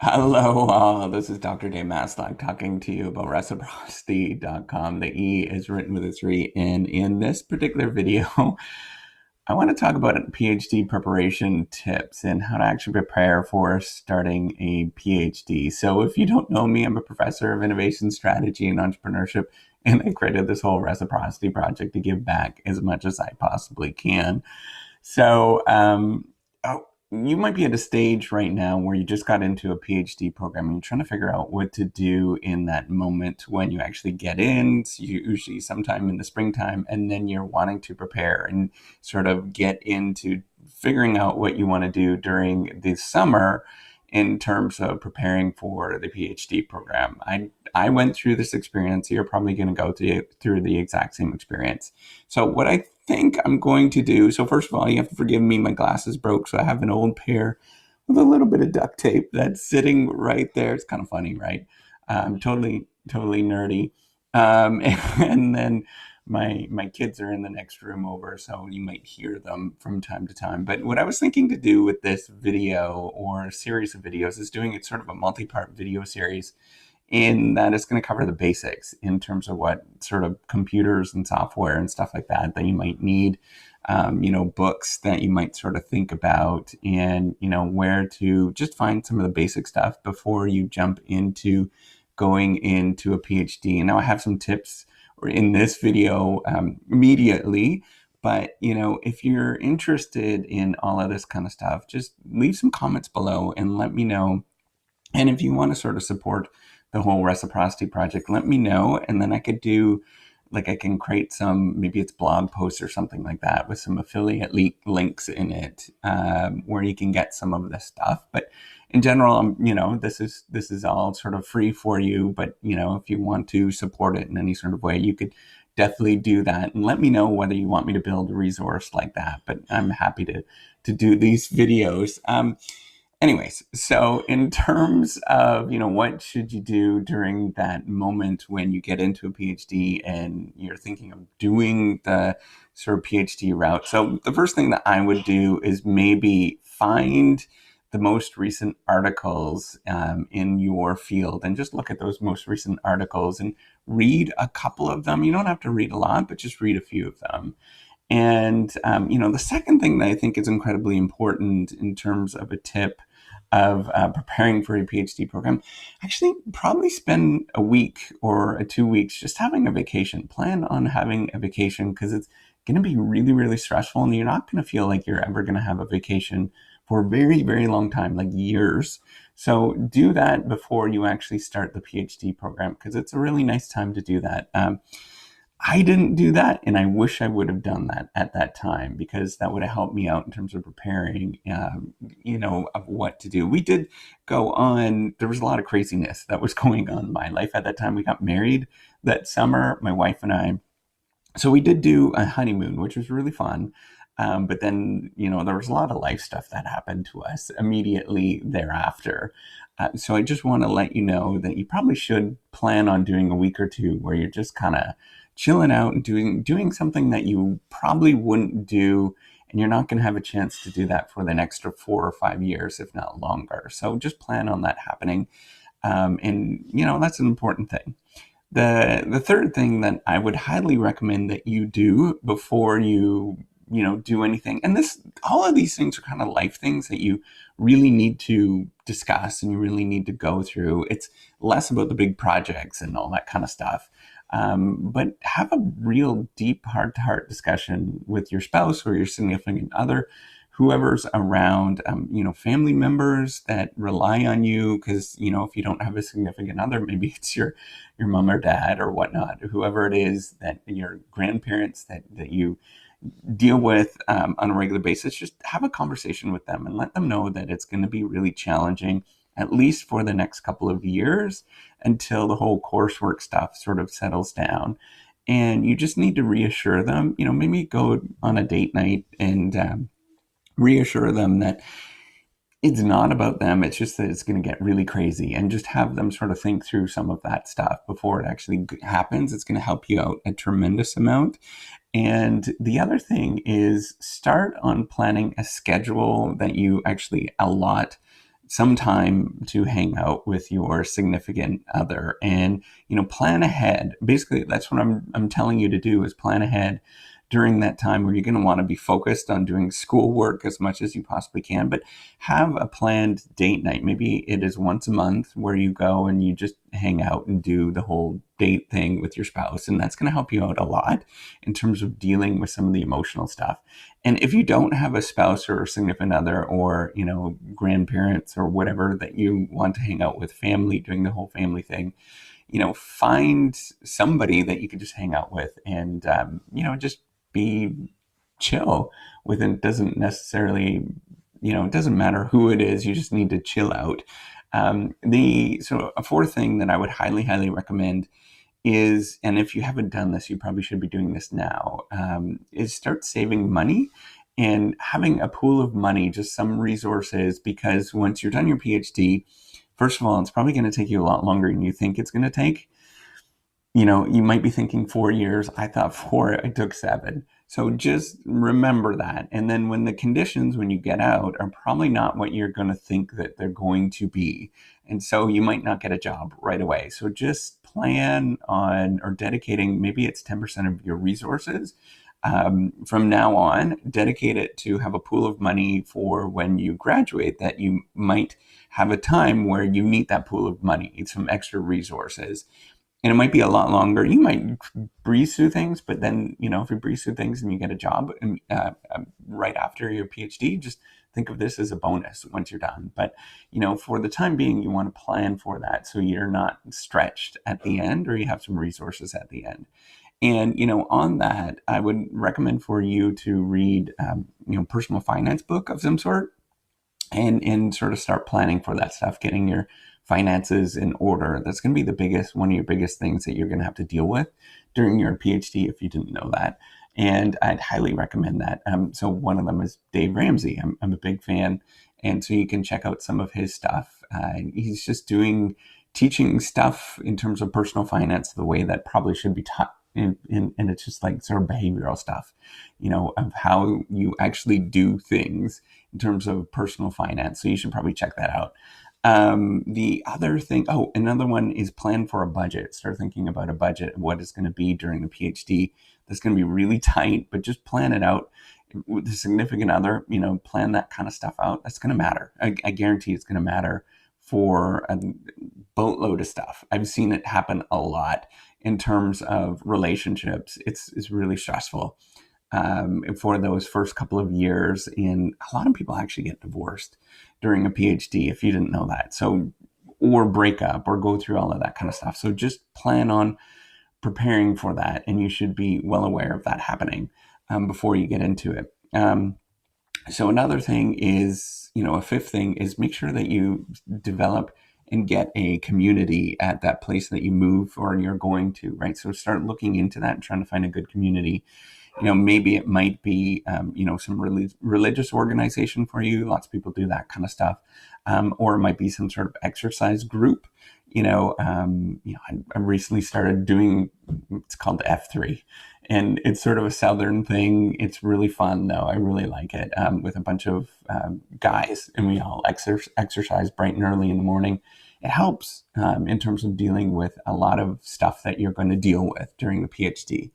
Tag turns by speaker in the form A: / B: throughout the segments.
A: Hello, this is Dr. Dave Maslach talking to you about reciprocity.com. The E is written with a 3. And in this particular video, I want to talk about PhD preparation tips and how to actually prepare for starting a PhD. So if you don't know me, I'm a professor of innovation strategy and entrepreneurship, and I created this whole reciprocity project to give back as much as I possibly can. So, you might be at a stage right now where you just got into a PhD program and you're trying to figure out what to do in that moment when you actually get in, so usually sometime in the springtime, and then you're wanting to prepare and sort of get into figuring out what you want to do during the summer in terms of preparing for the PhD program. I went through this experience. You're probably going to go through the exact same experience. So what I think I'm going to do, so first of all, you have to forgive me, my glasses broke, so I have an old pair with a little bit of duct tape that's sitting right there. It's kind of funny, right? Totally nerdy. And then my kids are in the next room over, so you might hear them from time to time. But what I was thinking to do with this video or a series of videos is doing it sort of a multi-part video series in that it's going to cover the basics in terms of what sort of computers and software and stuff like that you might need, books that you might sort of think about, and where to just find some of the basic stuff before you jump into going into a PhD. And now I have some tips in this video immediately. But if you're interested in all of this kind of stuff, just leave some comments below and let me know. And if you want to sort of support the whole reciprocity project, let me know. And then I could do, like, I can create some, maybe it's blog posts or something like that with some affiliate links in it, where you can get some of this stuff. But in general, this is all sort of free for you. But, if you want to support it in any sort of way, you could definitely do that. And let me know whether you want me to build a resource like that. But I'm happy to do these videos. Anyways, so in terms of, what should you do during that moment when you get into a PhD and you're thinking of doing the sort of PhD route. So the first thing that I would do is maybe find the most recent articles in your field and just look at those most recent articles and read a couple of them. You don't have to read a lot, but just read a few of them. And, the second thing that I think is incredibly important in terms of a tip of preparing for a PhD program, actually probably spend a week or 2 weeks just having a vacation. Plan on having a vacation, because it's going to be really, really stressful, and you're not going to feel like you're ever going to have a vacation for a very, very long time, like years. So do that before you actually start the PhD program, because it's a really nice time to do that. I didn't do that, and I wish I would have done that at that time, because that would have helped me out in terms of preparing, of what to do. We did go on, there was a lot of craziness that was going on in my life at that time. We got married that summer, my wife and I. So we did do a honeymoon, which was really fun. But then, there was a lot of life stuff that happened to us immediately thereafter. So I just want to let you know that you probably should plan on doing a week or two where you're just kind of chilling out and doing something that you probably wouldn't do, and you're not going to have a chance to do that for the next 4 or 5 years, if not longer. So just plan on that happening. And that's an important thing. The third thing that I would highly recommend that you do before you do anything, and all of these things are kind of life things that you really need to discuss and you really need to go through. It's less about the big projects and all that kind of stuff. But have a real deep heart-to-heart discussion with your spouse or your significant other, whoever's around, family members that rely on you. Because, if you don't have a significant other, maybe it's your mom or dad or whatnot, whoever it is, that your grandparents that you deal with on a regular basis. Just have a conversation with them and let them know that it's going to be really challenging, at least for the next couple of years, until the whole coursework stuff sort of settles down. And you just need to reassure them, maybe go on a date night and reassure them that it's not about them. It's just that it's going to get really crazy, and just have them sort of think through some of that stuff before it actually happens. It's going to help you out a tremendous amount. And the other thing is, start on planning a schedule that you actually allot some time to hang out with your significant other, and plan ahead. Basically, that's what I'm telling you to do, is plan ahead during that time where you're going to want to be focused on doing schoolwork as much as you possibly can, but have a planned date night. Maybe it is once a month where you go and you just hang out and do the whole date thing with your spouse, and that's going to help you out a lot in terms of dealing with some of the emotional stuff. And if you don't have a spouse or a significant other, or grandparents or whatever that you want to hang out with, family, doing the whole family thing, find somebody that you can just hang out with, and just be chill with it. Doesn't necessarily, it doesn't matter who it is. You just need to chill out. So a fourth thing that I would highly recommend is, and if you haven't done this, you probably should be doing this now, is start saving money and having a pool of money, just some resources, because once you're done your PhD, first of all, it's probably going to take you a lot longer than you think it's going to take. You might be thinking 4 years. I thought four, it took 7. So just remember that. And then when the conditions, when you get out, are probably not what you're going to think that they're going to be. And so you might not get a job right away. So just plan on, or dedicating, maybe it's 10% of your resources. From now on, dedicate it to have a pool of money for when you graduate, that you might have a time where you need that pool of money, some extra resources. And it might be a lot longer. You might breeze through things, but then, if you breeze through things and you get a job right after your PhD, just think of this as a bonus once you're done. But, for the time being, you want to plan for that so you're not stretched at the end, or you have some resources at the end. And, on that, I would recommend for you to read, personal finance book of some sort, and sort of start planning for that stuff, getting your finances in order. That's going to be one of your biggest things that you're going to have to deal with during your PhD, if you didn't know that. And I'd highly recommend that. So one of them is Dave Ramsey. I'm a big fan. And so you can check out some of his stuff. He's just teaching stuff in terms of personal finance the way that probably should be taught. And it's just like sort of behavioral stuff, of how you actually do things in terms of personal finance. So you should probably check that out. The other thing, another one is plan for a budget. Start thinking about a budget, what it's going to be during the PhD. That's going to be really tight, but just plan it out with a significant other, plan that kind of stuff out. That's going to matter. I guarantee it's going to matter for a boatload of stuff. I've seen it happen a lot in terms of relationships. It's really stressful for those first couple of years. And a lot of people actually get divorced during a PhD, if you didn't know that. So, or break up, or go through all of that kind of stuff. So just plan on preparing for that. And you should be well aware of that happening before you get into it. So another thing is, a fifth thing is, make sure that you develop and get a community at that place that you move or you're going to, right? So start looking into that and trying to find a good community. Maybe it might be, some religious organization for you. Lots of people do that kind of stuff. Or it might be some sort of exercise group. I recently started doing, it's called F3. And it's sort of a Southern thing. It's really fun, though. I really like it, with a bunch of guys, and we all exercise bright and early in the morning. It helps in terms of dealing with a lot of stuff that you're going to deal with during the PhD.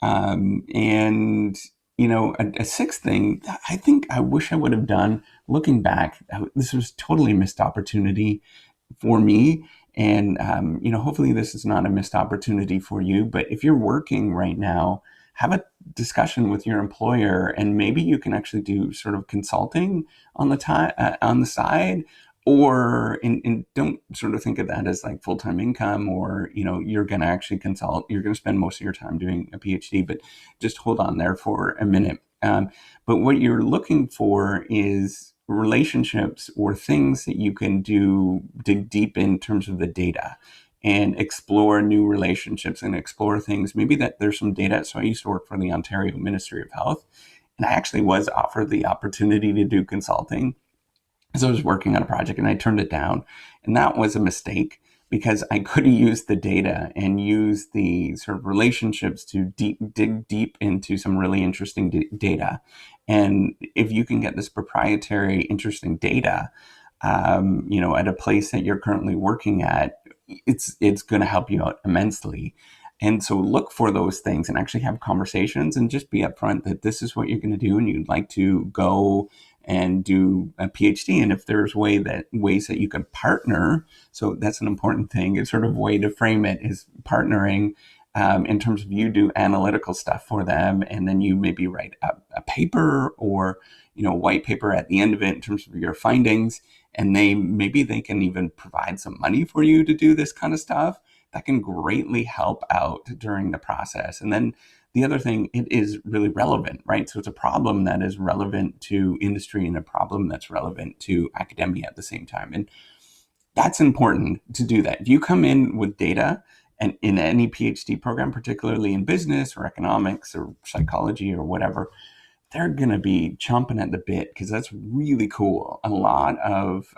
A: And, a sixth thing, I think I wish I would have done, looking back, this was totally a missed opportunity for me. And, hopefully this is not a missed opportunity for you. But if you're working right now, have a discussion with your employer, and maybe you can actually do sort of consulting on the side, or and don't sort of think of that as like full-time income, or you're going to actually consult. You're going to spend most of your time doing a PhD, but just hold on there for a minute. But what you're looking for is relationships or things that you can dig deep in terms of the data, and explore new relationships and explore things. Maybe that there's some data. So I used to work for the Ontario Ministry of Health, and I actually was offered the opportunity to do consulting. So I was working on a project and I turned it down. And that was a mistake, because I could have used the data and used the sort of relationships to dig deep into some really interesting data. And if you can get this proprietary, interesting data, at a place that you're currently working at, it's going to help you out immensely. And so look for those things and actually have conversations and just be upfront that this is what you're going to do and you'd like to go and do a PhD. And if there's ways that you can partner, so that's an important thing. It's sort of way to frame it is partnering, in terms of you do analytical stuff for them, and then you maybe write a paper or a white paper at the end of it in terms of your findings, and maybe they can even provide some money for you to do this kind of stuff. That can greatly help out during the process. And then the other thing, it is really relevant, right? So it's a problem that is relevant to industry and a problem that's relevant to academia at the same time. And that's important to do that. If you come in with data, and in any PhD program, particularly in business or economics or psychology or whatever, they're going to be chomping at the bit because that's really cool. A lot of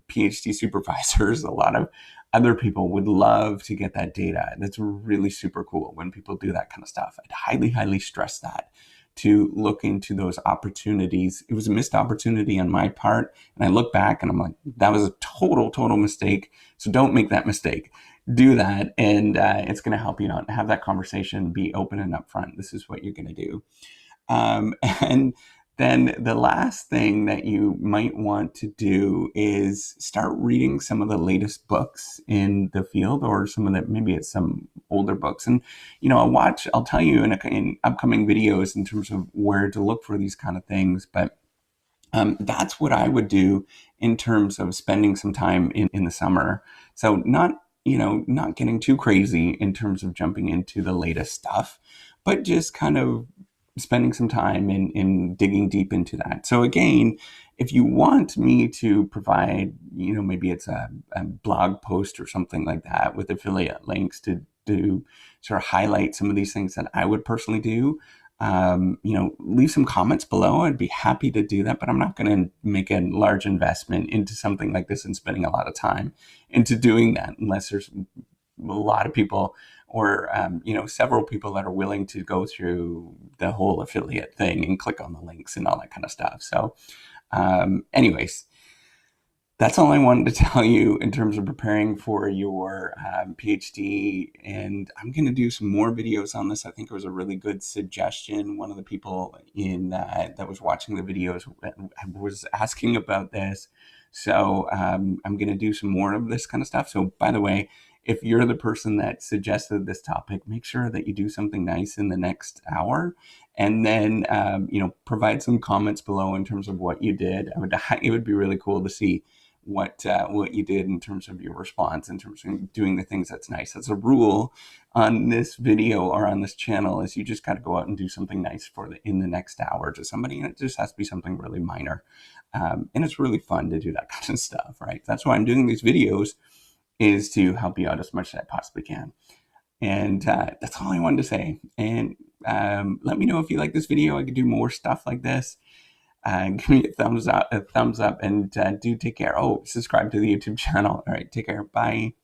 A: PhD supervisors, a lot of other people would love to get that data. That's really super cool when people do that kind of stuff. I'd highly, highly stress that, to look into those opportunities. It was a missed opportunity on my part. And I look back and I'm like, that was a total mistake. So don't make that mistake. Do that. And it's going to help you out. Have that conversation, be open and upfront. This is what you're going to do. And then the last thing that you might want to do is start reading some of the latest books in the field, or some of the, maybe it's some older books. And, I'll tell you in upcoming videos in terms of where to look for these kind of things. But that's what I would do in terms of spending some time in the summer. So not getting too crazy in terms of jumping into the latest stuff, but just kind of spending some time in digging deep into that. So again, if you want me to provide, maybe it's a blog post or something like that with affiliate links to sort of highlight some of these things that I would personally do, leave some comments below. I'd be happy to do that, but I'm not going to make a large investment into something like this and spending a lot of time into doing that unless there's a lot of people or, several people that are willing to go through the whole affiliate thing and click on the links and all that kind of stuff. So anyways, that's all I wanted to tell you in terms of preparing for your PhD. And I'm going to do some more videos on this. I think it was a really good suggestion. One of the people that was watching the videos was asking about this. So I'm going to do some more of this kind of stuff. So by the way, if you're the person that suggested this topic, make sure that you do something nice in the next hour, and then provide some comments below in terms of what you did. It would be really cool to see what you did in terms of your response, in terms of doing the things that's nice. That's a rule on this video or on this channel, is you just got to go out and do something nice in the next hour to somebody, and it just has to be something really minor. And it's really fun to do that kind of stuff, right? That's why I'm doing these videos, is to help you out as much as I possibly can. And that's all I wanted to say. And let me know if you like this video. I could do more stuff like this. Give me a thumbs up, and do take care. Oh, subscribe to the YouTube channel. All right, take care. Bye.